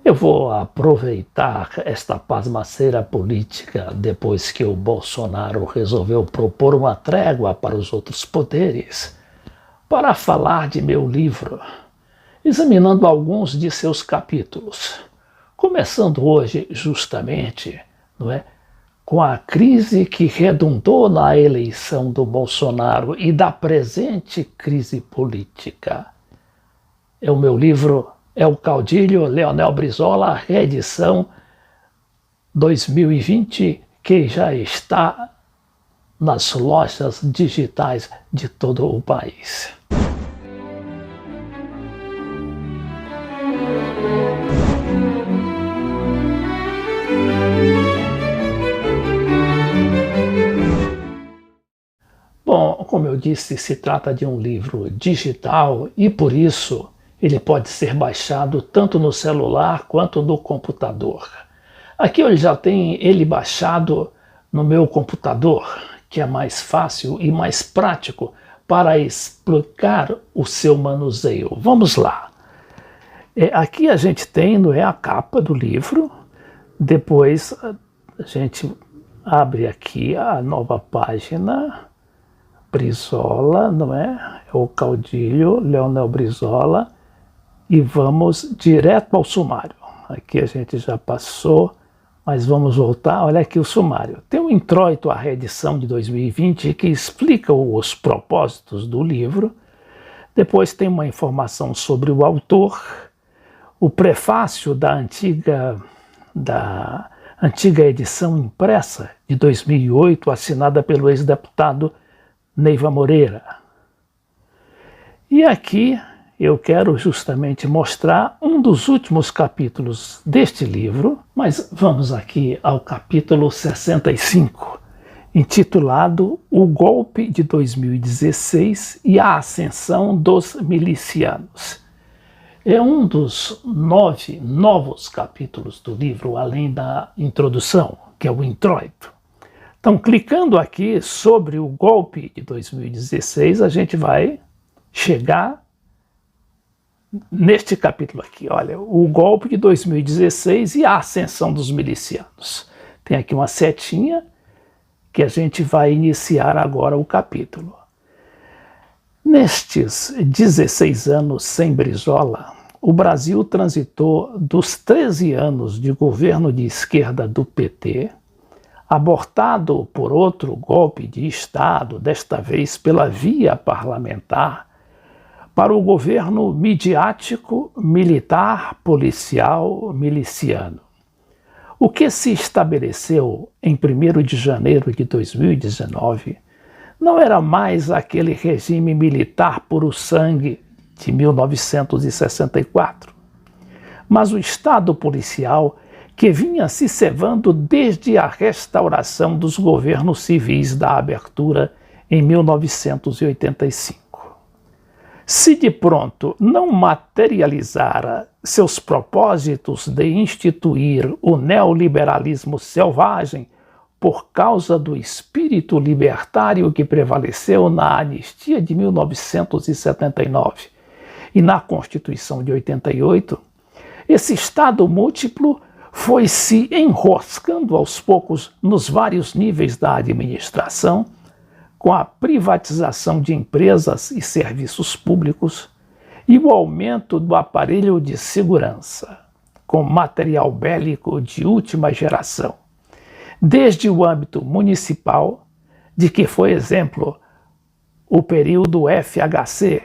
Eu vou aproveitar esta pasmaceira política depois que o Bolsonaro resolveu propor uma trégua para os outros poderes para falar de meu livro, examinando alguns de seus capítulos, começando hoje justamente, com a crise que redundou na eleição do Bolsonaro e da presente crise política. O meu livro é o Caudilho Leonel Brizola, reedição 2020, que já está nas lojas digitais de todo o país. Bom, como eu disse, se trata de um livro digital e, por isso, ele pode ser baixado tanto no celular quanto no computador. Aqui eu já tenho ele baixado no meu computador, que é mais fácil e mais prático para explicar o seu manuseio. Vamos lá. Aqui a gente tem a capa do livro, depois a gente abre aqui a nova página, Brizola, É o Caudilho Leonel Brizola, e vamos direto ao sumário. Aqui a gente já passou, mas vamos voltar. Olha aqui o sumário. Tem um introito à reedição de 2020 que explica os propósitos do livro. Depois tem uma informação sobre o autor, o prefácio da antiga edição impressa de 2008, assinada pelo ex-deputado Neiva Moreira. E aqui eu quero justamente mostrar um dos últimos capítulos deste livro, mas vamos aqui ao capítulo 65, intitulado O Golpe de 2016 e a Ascensão dos Milicianos. É um dos 9 novos capítulos do livro, além da introdução, que é o introito. Então, clicando aqui sobre o golpe de 2016, a gente vai chegar neste capítulo aqui, olha, o golpe de 2016 e a ascensão dos milicianos. Tem aqui uma setinha que a gente vai iniciar agora o capítulo. Nestes 16 anos sem Brizola, o Brasil transitou dos 13 anos de governo de esquerda do PT, abortado por outro golpe de Estado, desta vez pela via parlamentar, para o governo midiático, militar, policial, miliciano. O que se estabeleceu em 1º de janeiro de 2019 não era mais aquele regime militar puro sangue de 1964, mas o Estado policial que vinha se cevando desde a restauração dos governos civis da abertura em 1985. Se de pronto não materializara seus propósitos de instituir o neoliberalismo selvagem por causa do espírito libertário que prevaleceu na anistia de 1979 e na Constituição de 88, esse Estado múltiplo foi se enroscando aos poucos nos vários níveis da administração, com a privatização de empresas e serviços públicos e o aumento do aparelho de segurança, com material bélico de última geração, desde o âmbito municipal, de que foi exemplo o período FHC.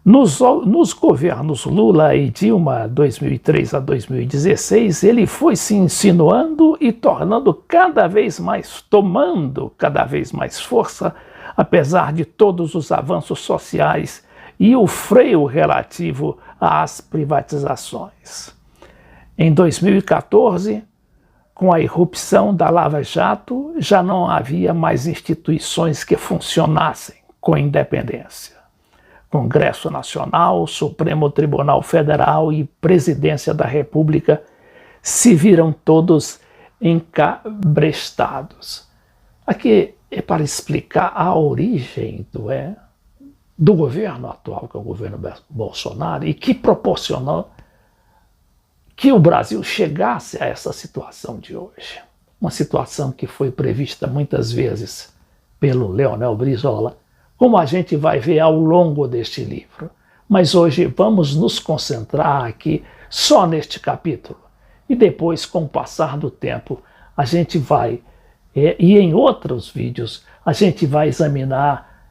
Nos governos Lula e Dilma, 2003 a 2016, ele foi se insinuando e tomando cada vez mais força, apesar de todos os avanços sociais e o freio relativo às privatizações. Em 2014, com a irrupção da Lava Jato, já não havia mais instituições que funcionassem com independência. Congresso Nacional, Supremo Tribunal Federal e Presidência da República se viram todos encabrestados. Aqui é para explicar a origem do governo atual, que é o governo Bolsonaro, e que proporcionou que o Brasil chegasse a essa situação de hoje. Uma situação que foi prevista muitas vezes pelo Leonel Brizola, como a gente vai ver ao longo deste livro. Mas hoje vamos nos concentrar aqui só neste capítulo. E depois, com o passar do tempo, a gente vai, e em outros vídeos, a gente vai examinar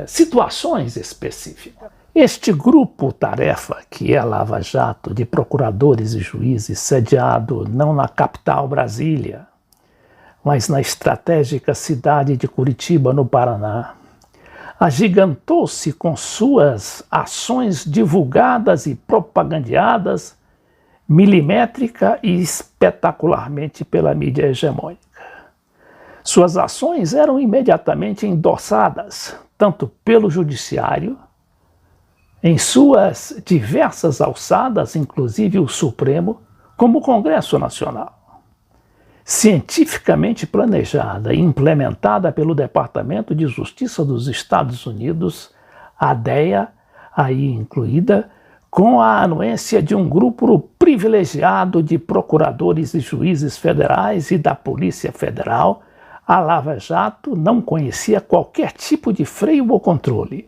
situações específicas. Este grupo-tarefa, que é a Lava Jato, de procuradores e juízes, sediado não na capital Brasília, mas na estratégica cidade de Curitiba, no Paraná, agigantou-se com suas ações divulgadas e propagandeadas milimétrica e espetacularmente pela mídia hegemônica. Suas ações eram imediatamente endossadas, tanto pelo judiciário, em suas diversas alçadas, inclusive o Supremo, como o Congresso Nacional. Cientificamente planejada e implementada pelo Departamento de Justiça dos Estados Unidos, a DEA, aí incluída, com a anuência de um grupo privilegiado de procuradores e juízes federais e da Polícia Federal, a Lava Jato não conhecia qualquer tipo de freio ou controle.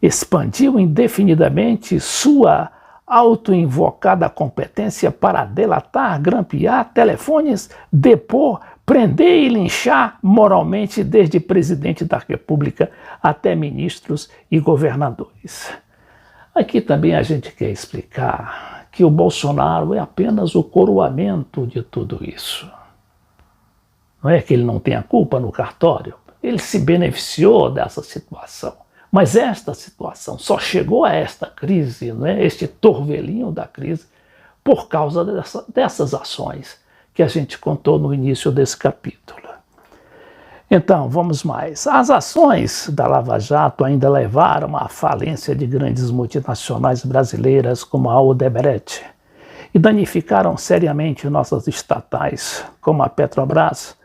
Expandiu indefinidamente sua autoinvocada competência para delatar, grampear telefones, depor, prender e linchar moralmente desde presidente da República até ministros e governadores. Aqui também a gente quer explicar que o Bolsonaro é apenas o coroamento de tudo isso. Não é que ele não tenha culpa no cartório, ele se beneficiou dessa situação. Mas esta situação só chegou a esta crise, né, este torvelinho da crise, por causa dessas ações que a gente contou no início desse capítulo. Então, vamos mais. As ações da Lava Jato ainda levaram à falência de grandes multinacionais brasileiras como a Odebrecht e danificaram seriamente nossas estatais, como a Petrobras,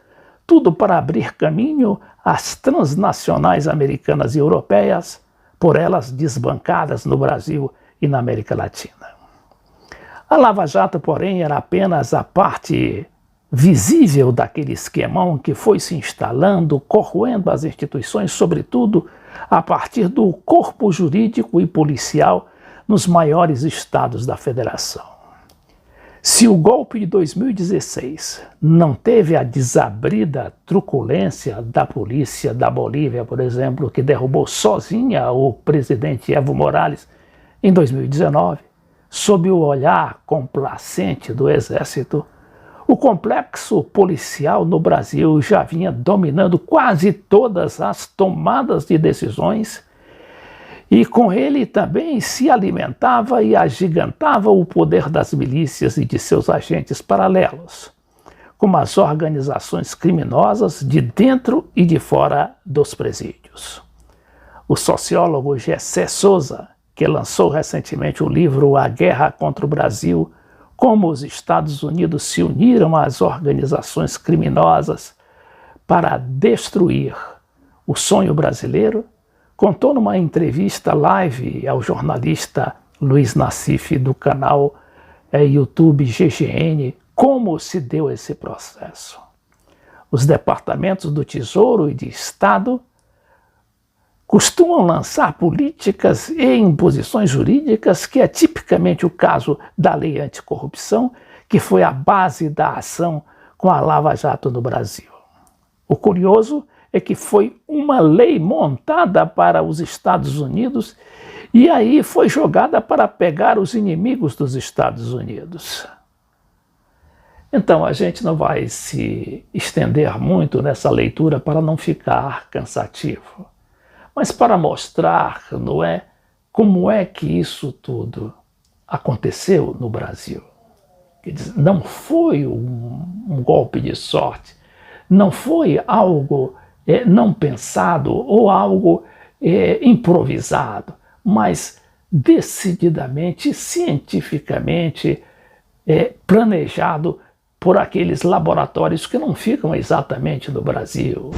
tudo para abrir caminho às transnacionais americanas e europeias, por elas desbancadas no Brasil e na América Latina. A Lava Jato, porém, era apenas a parte visível daquele esquemão que foi se instalando, corroendo as instituições, sobretudo a partir do corpo jurídico e policial nos maiores estados da federação. Se o golpe de 2016 não teve a desabrida truculência da polícia da Bolívia, por exemplo, que derrubou sozinha o presidente Evo Morales em 2019, sob o olhar complacente do Exército, o complexo policial no Brasil já vinha dominando quase todas as tomadas de decisões e com ele também se alimentava e agigantava o poder das milícias e de seus agentes paralelos, como as organizações criminosas de dentro e de fora dos presídios. O sociólogo Gessé Souza, que lançou recentemente o livro A Guerra contra o Brasil, como os Estados Unidos se uniram às organizações criminosas para destruir o sonho brasileiro, contou numa entrevista live ao jornalista Luiz Nassif do canal YouTube GGN como se deu esse processo. Os departamentos do Tesouro e de Estado costumam lançar políticas e imposições jurídicas, que é tipicamente o caso da Lei Anticorrupção, que foi a base da ação com a Lava Jato no Brasil. O curioso é que foi uma lei montada para os Estados Unidos e aí foi jogada para pegar os inimigos dos Estados Unidos. Então, a gente não vai se estender muito nessa leitura para não ficar cansativo, mas para mostrar, não é, como é que isso tudo aconteceu no Brasil. Quer dizer, não foi um golpe de sorte, não foi algo não pensado ou algo improvisado, mas decididamente, cientificamente planejado por aqueles laboratórios que não ficam exatamente no Brasil.